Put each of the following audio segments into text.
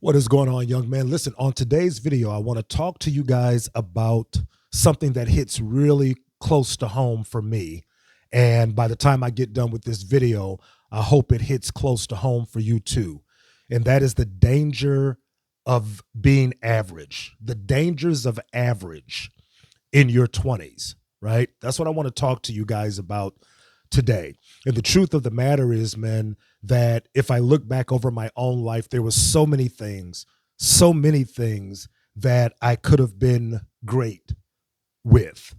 What is going on, young man? Listen, on today's video, I want to talk to you guys about something that hits really close to home for me. And by the time I get done with this video, I hope it hits close to home for you too. And that is the danger of being average, the dangers of average in your 20s, right? That's what I want to talk to you guys about today. And the truth of the matter is, man, that if I look back over my own life, there was so many things that I could have been great with.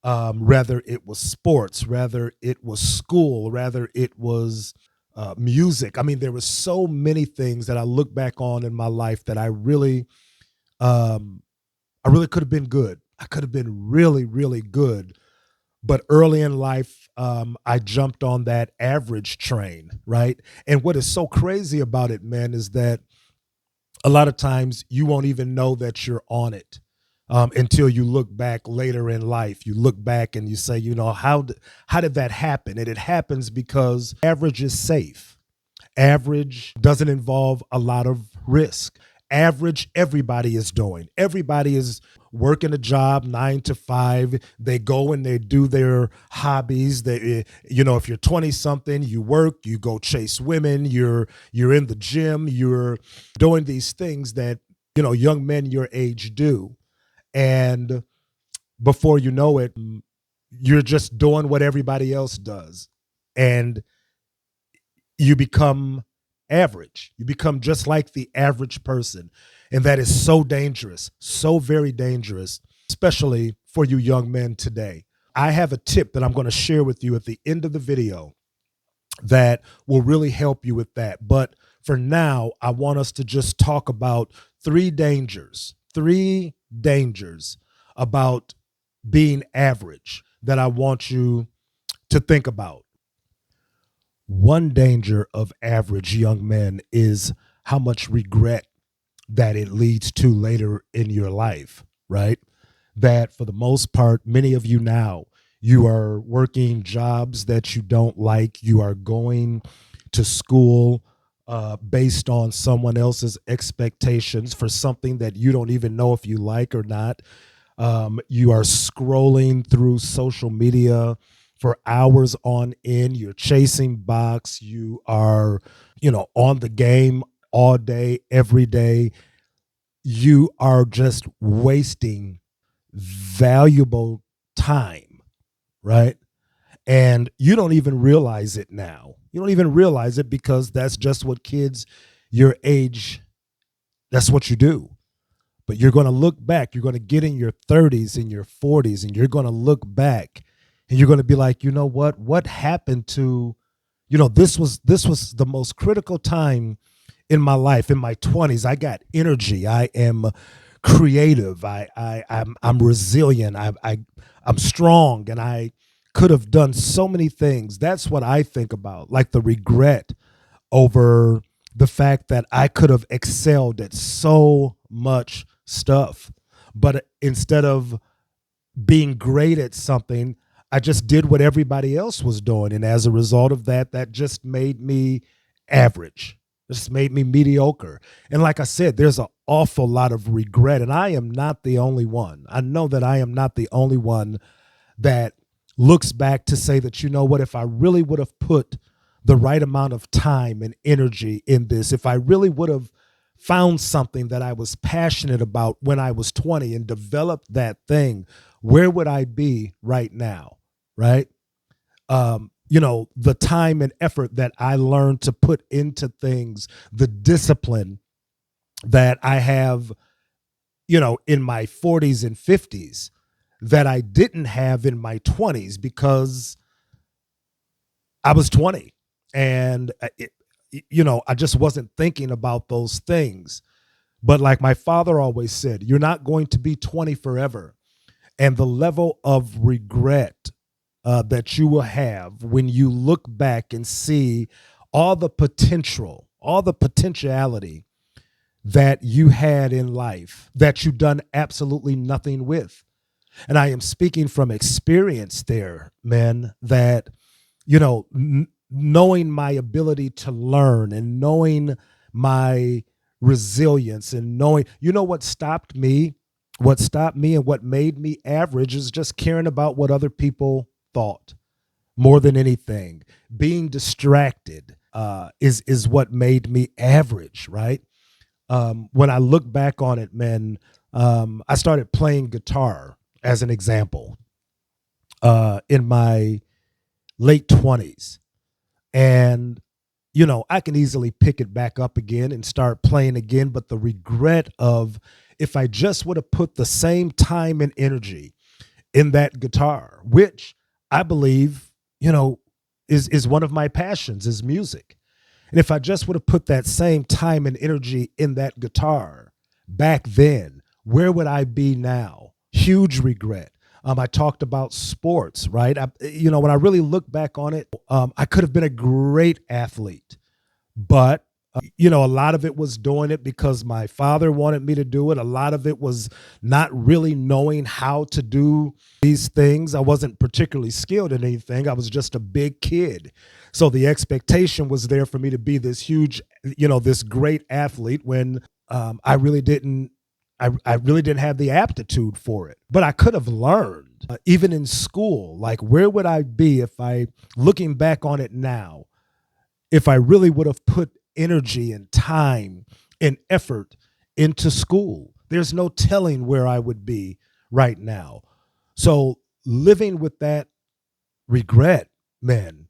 Rather it was sports, rather it was school, rather it was music. I mean, there were so many things that I look back on in my life that um, I really could have been good. I could have been really, really good, but early in life, I jumped on that average train, right? And what is so crazy about it, man, is that a lot of times you won't even know that you're on it until you look back later in life. You look back and you say, how did that happen? And it happens because average is safe. Average doesn't involve a lot of risk. Average, everybody is doing. Everybody is working a job 9 to 5. They go and they do their hobbies. If you're 20 something, you work, you go chase women, you're in the gym, you're doing these things that, young men your age do. And before you know it, you're just doing what everybody else does. And you become average. You become just like the average person. And that is so dangerous, so very dangerous, especially for you young men today. I have a tip that I'm going to share with you at the end of the video that will really help you with that. But for now, I want us to just talk about three dangers about being average that I want you to think about. One danger of average young men is how much regret that it leads to later in your life, right? That for the most part, many of you now, you are working jobs that you don't like. You are going to school based on someone else's expectations for something that you don't even know if you like or not. You are scrolling through social media for hours on end. You're chasing box. You are, on the game all day, every day. You are just wasting valuable time, right? And you don't even realize it now. You don't even realize it because that's just what kids your age, that's what you do. But you're going to look back, you're going to get in your 30s and your 40s, and you're going to look back and you're going to be like, what happened to, this was the most critical time in my life. In my 20s, I got energy. I am creative. I'm resilient. I'm strong, and I could have done so many things. That's what I think about, like the regret over the fact that I could have excelled at so much stuff. But instead of being great at something, I just did what everybody else was doing. And as a result of that, that just made me average. Just made me mediocre. And like I said, there's an awful lot of regret. And I am not the only one. I know that I am not the only one that looks back to say that, if I really would have put the right amount of time and energy in this, if I really would have found something that I was passionate about when I was 20 and developed that thing, where would I be right now? Right? The time and effort that I learned to put into things, the discipline that I have, in my 40s and 50s that I didn't have in my 20s because I was 20 and I just wasn't thinking about those things. But like my father always said, you're not going to be 20 forever. And the level of regret that you will have when you look back and see all the potentiality that you had in life that you've done absolutely nothing with. And I am speaking from experience there, man, that, knowing my ability to learn and knowing my resilience and knowing, you know, what stopped me and what made me average is just caring about what other people thought more than anything. Being distracted is what made me average, right? When I look back on it, man, I started playing guitar as an example in my late 20s. And, you know, I can easily pick it back up again and start playing again. But the regret of if I just would have put the same time and energy in that guitar, which I believe, you know, is one of my passions, is music. And if I just would have put that same time and energy in that guitar back then, where would I be now? Huge regret. I talked about sports, right? When I really look back on it, I could have been a great athlete, but a lot of it was doing it because my father wanted me to do it. A lot of it was not really knowing how to do these things. I wasn't particularly skilled in anything. I was just a big kid. So the expectation was there for me to be this huge, this great athlete when I really didn't have the aptitude for it. But I could have learned, even in school. Like, where would I be looking back on it now, if I really would have put energy and time and effort into school? There's no telling where I would be right now. So living with that regret, man.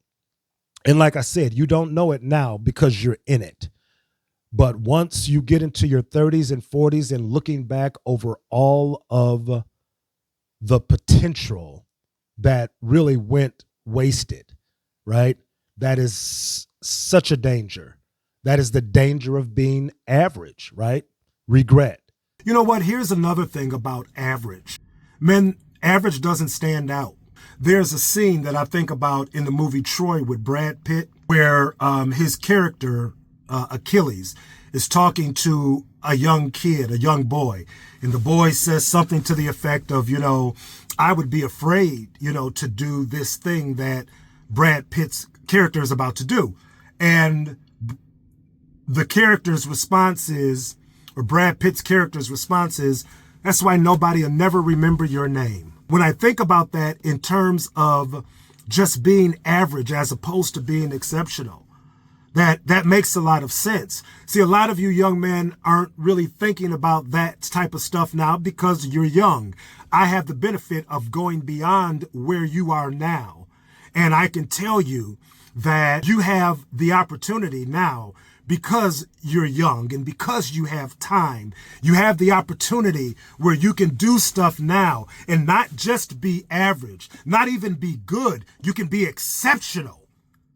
And like I said, you don't know it now because you're in it. But once you get into your 30s and 40s and looking back over all of the potential that really went wasted, right? That is such a danger. That is the danger of being average, right? Regret. You know what? Here's another thing about average. Men, average doesn't stand out. There's a scene that I think about in the movie Troy with Brad Pitt, where his character, Achilles, is talking to a young kid, a young boy. And the boy says something to the effect of, I would be afraid, to do this thing that Brad Pitt's character is about to do. And the character's response is, or Brad Pitt's character's response is, that's why nobody will never remember your name. When I think about that in terms of just being average as opposed to being exceptional, that makes a lot of sense. See, a lot of you young men aren't really thinking about that type of stuff now because you're young. I have the benefit of going beyond where you are now. And I can tell you that you have the opportunity now, because you're young and because you have time. You have the opportunity where you can do stuff now and not just be average, not even be good. You can be exceptional.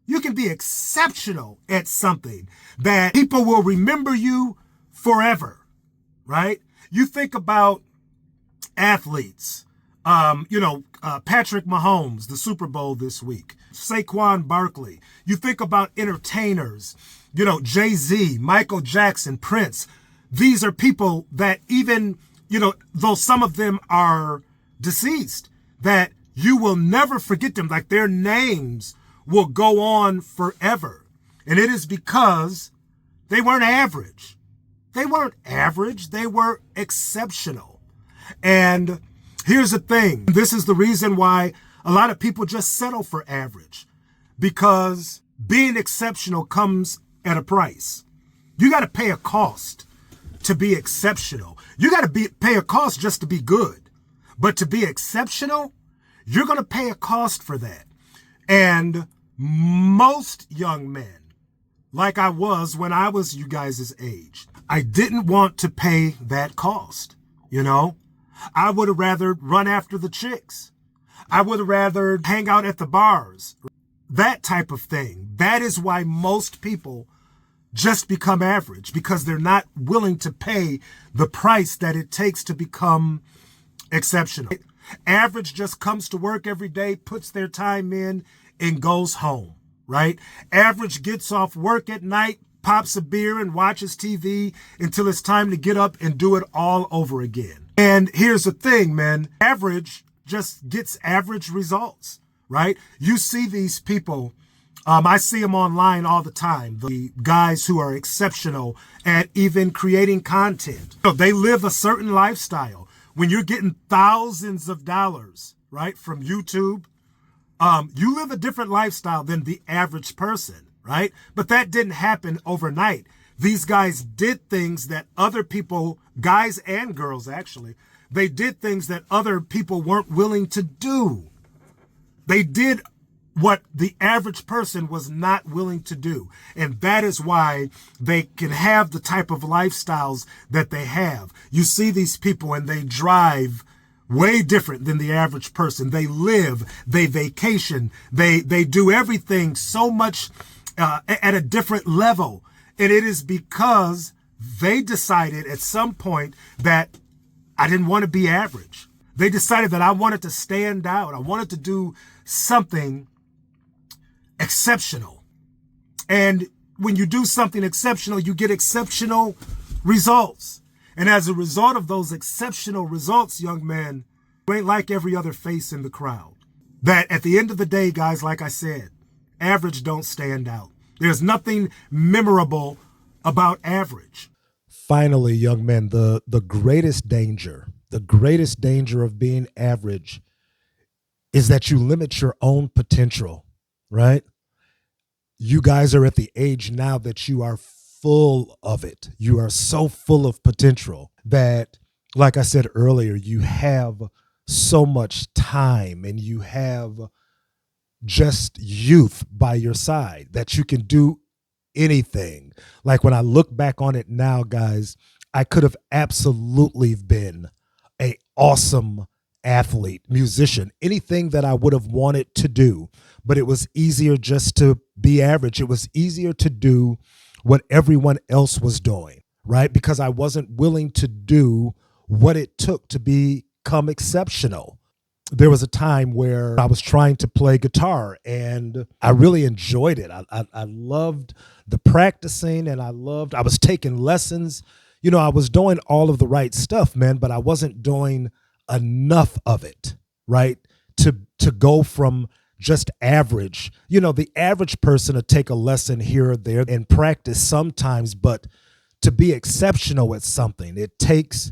You can be exceptional at something that people will remember you forever, right? You think about athletes, Patrick Mahomes, the Super Bowl this week, Saquon Barkley. You think about entertainers, Jay-Z, Michael Jackson, Prince. These are people that even, though some of them are deceased, that you will never forget them. Like, their names will go on forever. And it is because they weren't average. They weren't average. They were exceptional. And here's the thing. This is the reason why a lot of people just settle for average, because being exceptional comes at a price. You got to pay a cost to be exceptional. You got to pay a cost just to be good. But to be exceptional, you're going to pay a cost for that. And most young men, like I was when I was you guys' age, I didn't want to pay that cost. I would have rather run after the chicks. I would have rather hang out at the bars. That type of thing. That is why most people just become average, because they're not willing to pay the price that it takes to become exceptional. Average just comes to work every day, puts their time in, and goes home, right? Average gets off work at night, pops a beer and watches TV until it's time to get up and do it all over again. And here's the thing, man. Average just gets average results, right? You see these people I see them online all the time. The guys who are exceptional at even creating content. They live a certain lifestyle. When you're getting thousands of dollars, right, from YouTube, you live a different lifestyle than the average person, right? But that didn't happen overnight. These guys did things that other people, guys and girls actually, they did things that other people weren't willing to do. They did what the average person was not willing to do. And that is why they can have the type of lifestyles that they have. You see these people and they drive way different than the average person. They live, they vacation, they do everything so much at a different level. And it is because they decided at some point that I didn't want to be average. They decided that I wanted to stand out. I wanted to do something exceptional. And when you do something exceptional, you get exceptional results. And as a result of those exceptional results, young man, you ain't like every other face in the crowd. That at the end of the day, guys, like I said, average don't stand out. There's nothing memorable about average. Finally, young men, the greatest danger of being average is that you limit your own potential, right? You guys are at the age now that you are full of it. You are so full of potential that, like I said earlier, you have so much time and you have just youth by your side that you can do anything. Like when I look back on it now, guys, I could have absolutely been an awesome athlete, musician, anything that I would have wanted to do. But it was easier just to be average. It was easier to do what everyone else was doing, right? Because I wasn't willing to do what it took to become exceptional. There was a time where I was trying to play guitar and I really enjoyed it. I loved the practicing and I was taking lessons. You know, I was doing all of the right stuff, man, but I wasn't doing enough of it, right? To go from just average. You know, the average person will take a lesson here or there and practice sometimes, but to be exceptional at something, it takes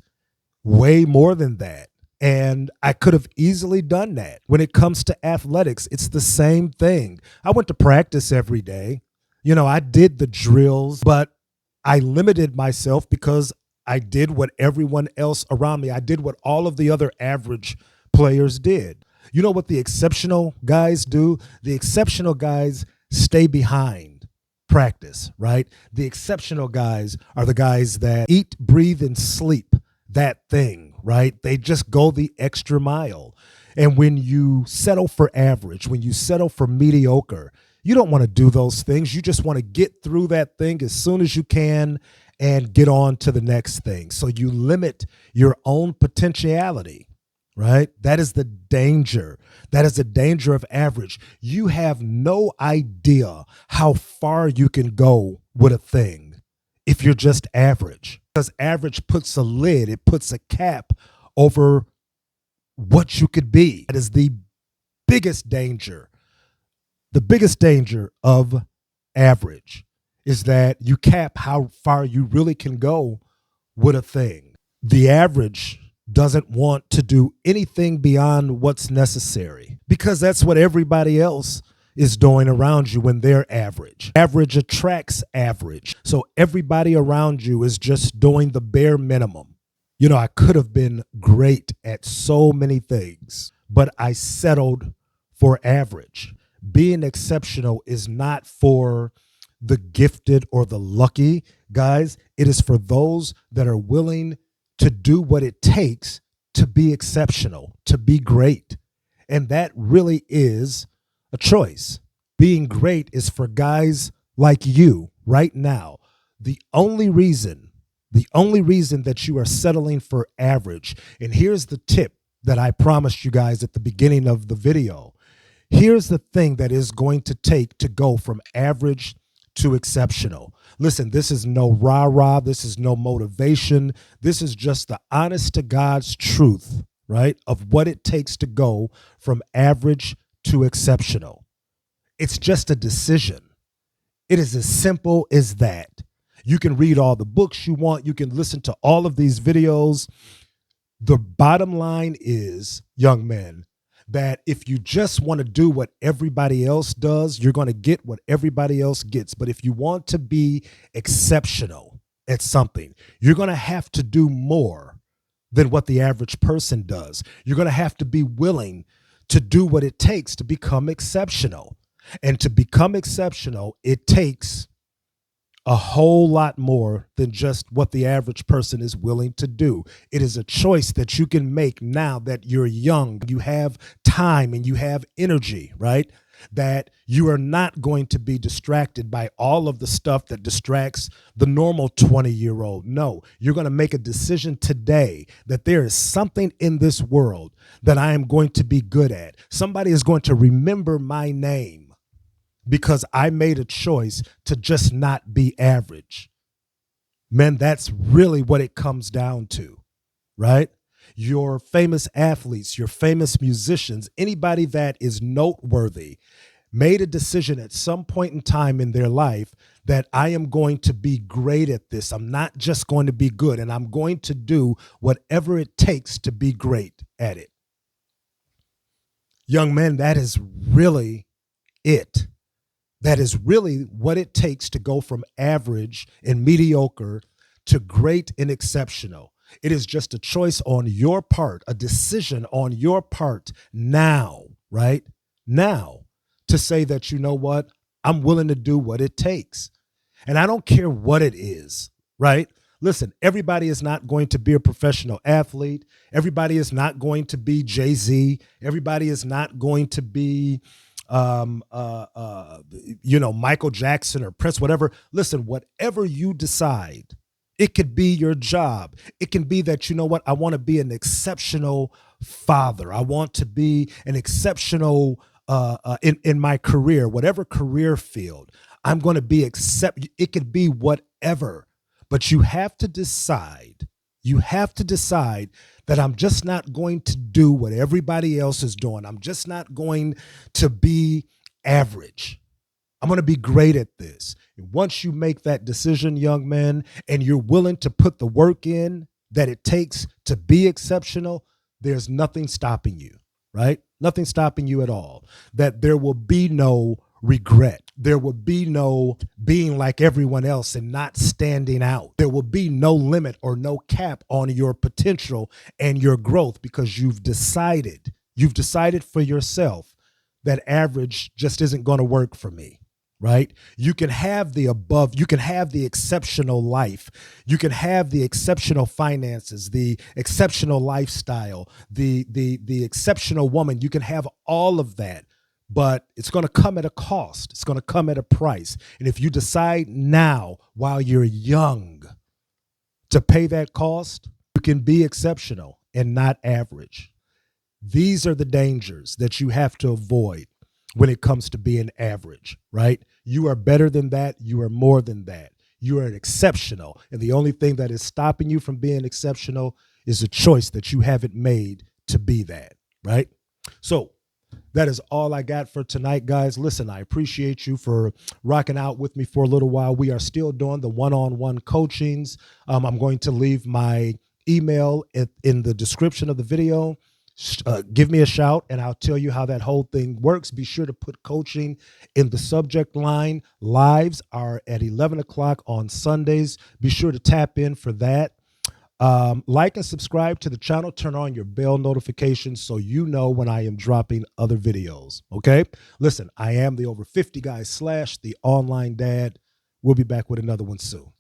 way more than that. And I could have easily done that. When it comes to athletics, it's the same thing. I went to practice every day. You know, I did the drills, but I limited myself because I did what everyone else around me, I did what all of the other average players did. You know what the exceptional guys do? The exceptional guys stay behind practice, right? The exceptional guys are the guys that eat, breathe, and sleep that thing, right? They just go the extra mile. And when you settle for average, when you settle for mediocre, you don't want to do those things. You just want to get through that thing as soon as you can and get on to the next thing. So you limit your own potentiality, right? That is the danger. That is the danger of average. You have no idea how far you can go with a thing if you're just average. Because average puts a lid, it puts a cap over what you could be. That is the biggest danger. The biggest danger of average is that you cap how far you really can go with a thing. The average doesn't want to do anything beyond what's necessary because that's what everybody else is doing around you when they're average. Average attracts average. So everybody around you is just doing the bare minimum. You know, I could have been great at so many things, but I settled for average. Being exceptional is not for the gifted or the lucky, guys. It is for those that are willing to do what it takes to be exceptional, to be great. And that really is a choice. Being great is for guys like you right now. The only reason that you are settling for average, and here's the tip that I promised you guys at the beginning of the video. Here's the thing that is going to take to go from average to exceptional. Listen, this is no rah-rah. This is no motivation. This is just the honest to God's truth, right, of what it takes to go from average to exceptional. It's just a decision. It is as simple as that. You can read all the books you want. You can listen to all of these videos. The bottom line is, young men, that if you just want to do what everybody else does, you're going to get what everybody else gets. But if you want to be exceptional at something, you're going to have to do more than what the average person does. You're going to have to be willing to do what it takes to become exceptional. And to become exceptional, it takes a whole lot more than just what the average person is willing to do. It is a choice that you can make now that you're young, you have time and you have energy, right? That you are not going to be distracted by all of the stuff that distracts the normal 20-year-old. No, you're going to make a decision today that there is something in this world that I am going to be good at. Somebody is going to remember my name because I made a choice to just not be average. Man, that's really what it comes down to, right? Your famous athletes, your famous musicians, anybody that is noteworthy made a decision at some point in time in their life that I am going to be great at this. I'm not just going to be good, and I'm going to do whatever it takes to be great at it. Young men, that is really it. That is really what it takes to go from average and mediocre to great and exceptional. It is just a choice on your part, a decision on your part now, right? Now, to say that, you know what, I'm willing to do what it takes. And I don't care what it is, right? Listen, everybody is not going to be a professional athlete. Everybody is not going to be Jay-Z. Everybody is not going to be Michael Jackson or Prince, whatever. Listen, whatever you decide, it could be your job. It can be that, you know what, I want to be an exceptional father. I want to be an exceptional in my career, whatever career field. I'm going to be it could be whatever, but you have to decide. You have to decide that I'm just not going to do what everybody else is doing. I'm just not going to be average. I'm going to be great at this. And once you make that decision, young man, and you're willing to put the work in that it takes to be exceptional, there's nothing stopping you, right? Nothing stopping you at all. That there will be no regret. There will be no being like everyone else and not standing out. There will be no limit or no cap on your potential and your growth because you've decided for yourself that average just isn't going to work for me, right? You can have the above, you can have the exceptional life, you can have the exceptional finances, the exceptional lifestyle, the exceptional woman. You can have all of that. But it's going to come at a cost. It's going to come at a price. And if you decide now, while you're young, to pay that cost, you can be exceptional and not average. These are the dangers that you have to avoid when it comes to being average, right? You are better than that. You are more than that. You are exceptional. And the only thing that is stopping you from being exceptional is a choice that you haven't made to be that, right? So, that is all I got for tonight, guys. Listen, I appreciate you for rocking out with me for a little while. We are still doing the one-on-one coachings. I'm going to leave my email in the description of the video. Give me a shout and I'll tell you how that whole thing works. Be sure to put coaching in the subject line. Lives are at 11 o'clock on Sundays. Be sure to tap in for that. Like and subscribe to the channel. Turn on your bell notifications so you know when I am dropping other videos. Okay. Listen, I am the Over 50 Guy / the Online Dad. We'll be back with another one soon.